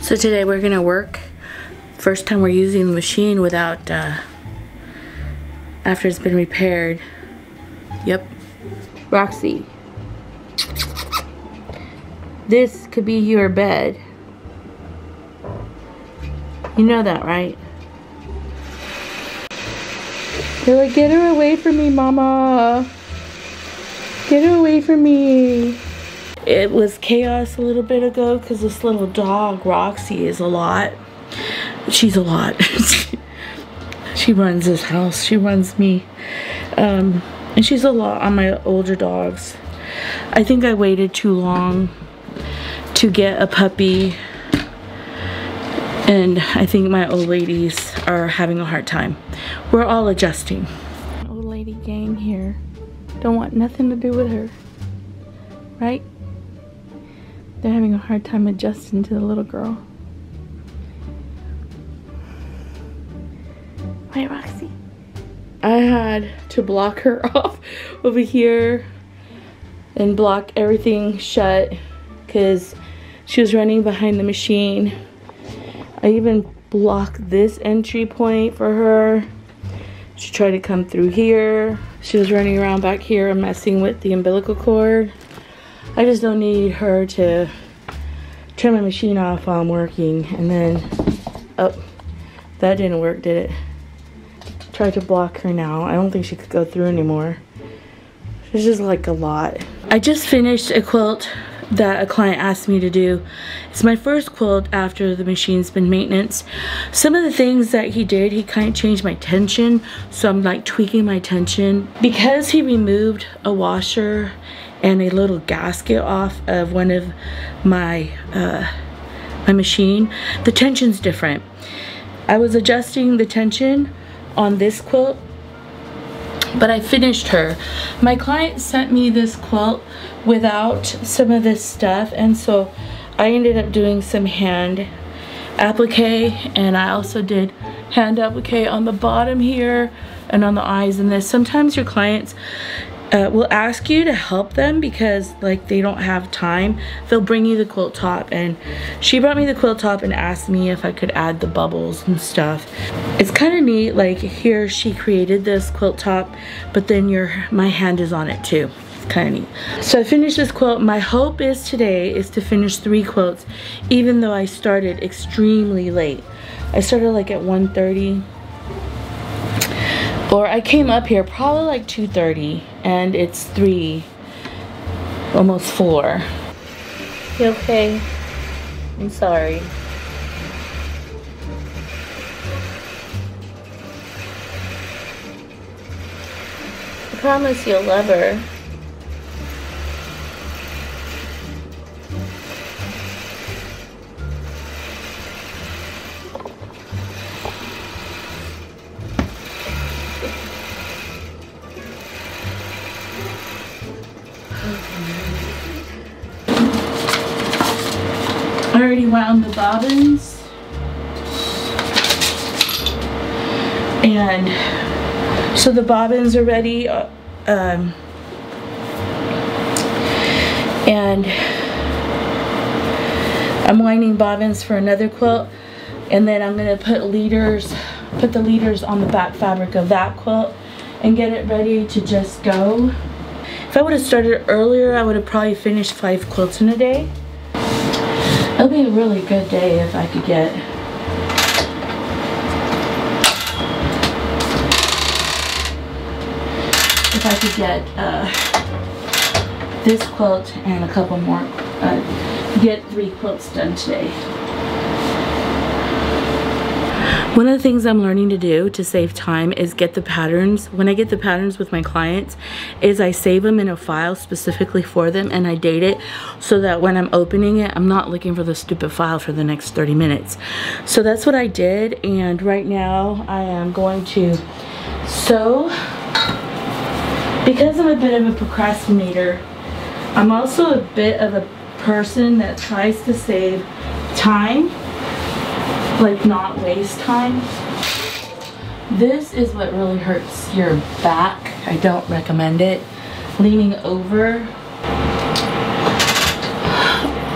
So today we're gonna work. First time we're using the machine without, after it's been repaired. Yep. Roxy. This could be your bed. You know that, right? They're like, get her away from me, mama. Get her away from me. It was chaos a little bit ago because this little dog, Roxy, is a lot. She's a lot. She runs this house. She runs me. And she's a lot on my older dogs. I think I waited too long to get a puppy. And I think my old ladies are having a hard time. We're all adjusting. Old lady gang here. Don't want nothing to do with her. Right? They're having a hard time adjusting to the little girl. Right, Roxy? I had to block her off over here and block everything shut because she was running behind the machine. I even blocked this entry point for her. She tried to come through here. She was running around back here and messing with the umbilical cord. I just don't need her to turn my machine off while I'm working. And then, oh, that didn't work, did it? Tried to block her now. I don't think she could go through anymore. It's just like a lot. I just finished a quilt that a client asked me to do. It's my first quilt after the machine's been maintenance. Some of the things that he did, he kind of changed my tension, so I'm like tweaking my tension. Because he removed a washer and a little gasket off of one of my my machine, the tension's different. I was adjusting the tension on this quilt, but I finished her. My client sent me this quilt without some of this stuff, and so I ended up doing some hand applique, and I also did hand applique on the bottom here and on the eyes in this. Sometimes your clients will ask you to help them because like they don't have time. They'll bring you the quilt top, and she brought me the quilt top and asked me if I could add the bubbles and stuff. It's kind of neat. Like here she created this quilt top, but then my hand is on it too. It's kind of neat. So I finished this quilt. My hope is today is to finish 3 quilts, even though I started extremely late. I started like at 1:30. Or I came up here probably like 2:30 and it's 3, almost 4. You okay? I'm sorry. I promise you'll love her. I already wound the bobbins, and so the bobbins are ready, and I'm winding bobbins for another quilt, and then I'm gonna put the leaders on the back fabric of that quilt and get it ready to just go. If I would have started earlier, I would have probably finished 5 quilts in a day. It'll be a really good day if I could get this quilt and a couple more, get 3 quilts done today. One of the things I'm learning to do to save time is get the patterns. When I get the patterns with my clients, is I save them in a file specifically for them, and I date it so that when I'm opening it, I'm not looking for the stupid file for the next 30 minutes. So that's what I did, and right now I am going to sew. Because I'm a bit of a procrastinator, I'm also a bit of a person that tries to save time, like not waste time. This is what really hurts your back. I don't recommend it. Leaning over.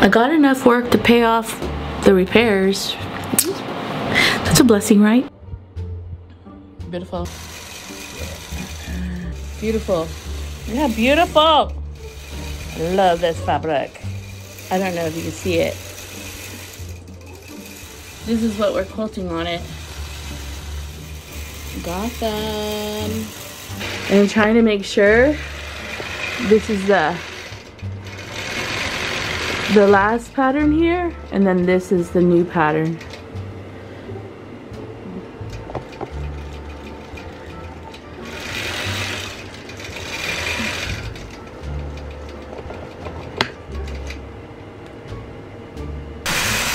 I got enough work to pay off the repairs. That's a blessing, right? Beautiful. Beautiful. Yeah, beautiful. Love this fabric. I don't know if you can see it. This is what we're quilting on it. Gotham. And I'm trying to make sure this is the last pattern here, and then this is the new pattern.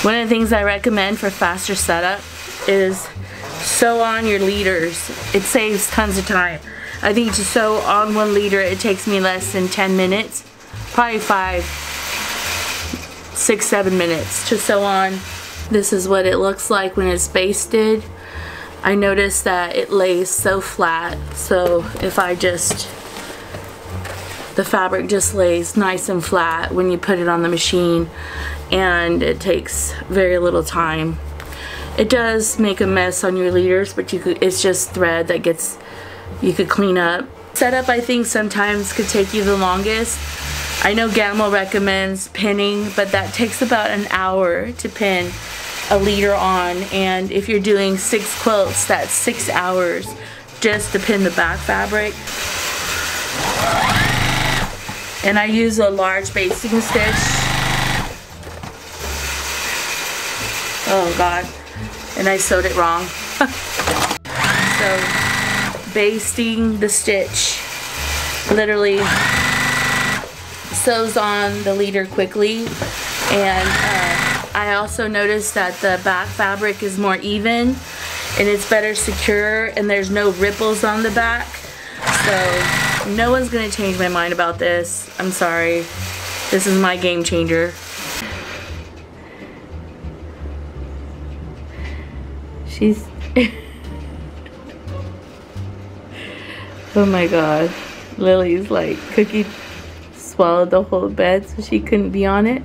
One of the things I recommend for faster setup is sew on your leaders. It saves tons of time. I think to sew on one leader, it takes me less than 10 minutes. Probably 5, 6, 7 minutes to sew on. This is what it looks like when it's basted. I noticed that it lays so flat, so if I just, the fabric just lays nice and flat when you put it on the machine, and it takes very little time. It does make a mess on your leaders, but it's just thread that you could clean up. Setup, I think, sometimes could take you the longest. I know Gamble recommends pinning, but that takes about an hour to pin a leader on, and if you're doing 6 quilts, that's 6 hours just to pin the back fabric. And I use a large basting stitch. Oh God, and I sewed it wrong. So basting the stitch literally sews on the leader quickly, and I also noticed that the back fabric is more even and it's better secure, and there's no ripples on the back. So no one's gonna change my mind about this. I'm sorry. This is my game changer. She's oh my God. Lily's like, Cookie swallowed the whole bed so she couldn't be on it.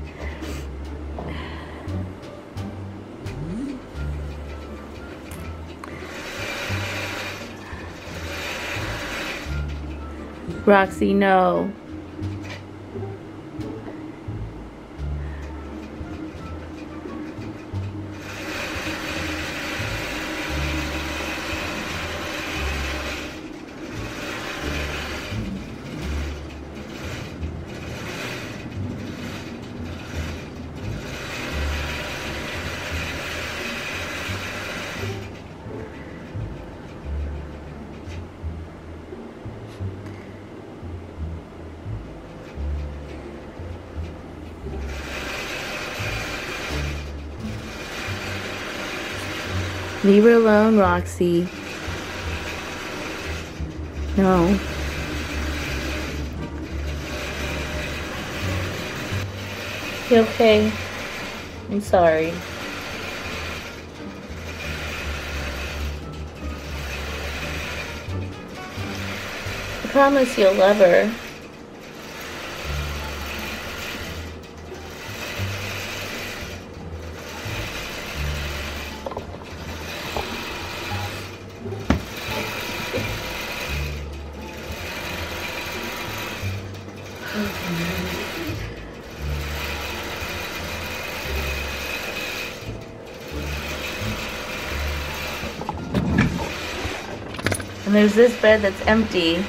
Roxy, no. Leave her alone, Roxy. No. You okay? I'm sorry. I promise you'll love her. And there's this bed that's empty.